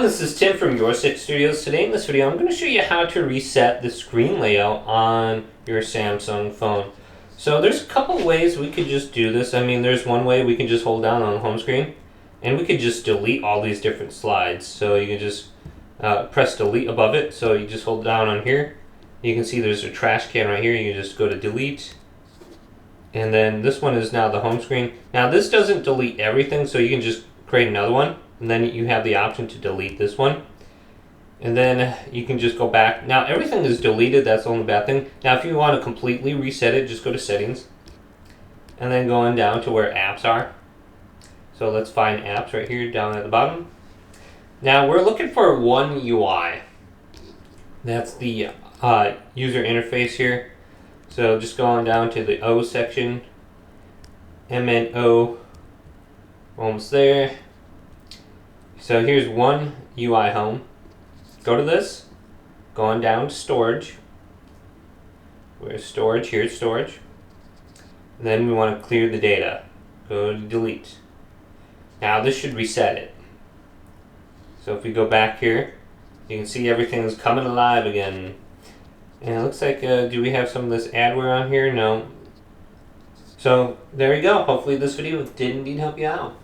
This is Tim from Your Six Studios. Today in this video I'm going to show you how to reset the screen layout on your Samsung phone. So there's a couple ways we could just do this. I mean, there's one way we can just hold down on the home screen and we could just delete all these different slides. So you can just press delete above it. So you just hold down on here. You can see there's a trash can right here. You can just go to delete. And then this one is now the home screen. Now this doesn't delete everything, so you can just create another one. And then you have the option to delete this one. And then you can just go back. Now everything is deleted, that's the only bad thing. Now if you want to completely reset it, just go to settings. And then going down to where apps are. So let's find apps right here down at the bottom. Now we're looking for one UI. That's the user interface here. So just going down to the O section. MNO. Almost there. So here's one UI home. Go to this, going down to storage. Where's storage? Here's storage. And then we want to clear the data. Go to delete. Now this should reset it. So if we go back here, you can see everything's coming alive again. And it looks like, do we have some of this adware on here? No. So there you go. Hopefully this video did indeed help you out.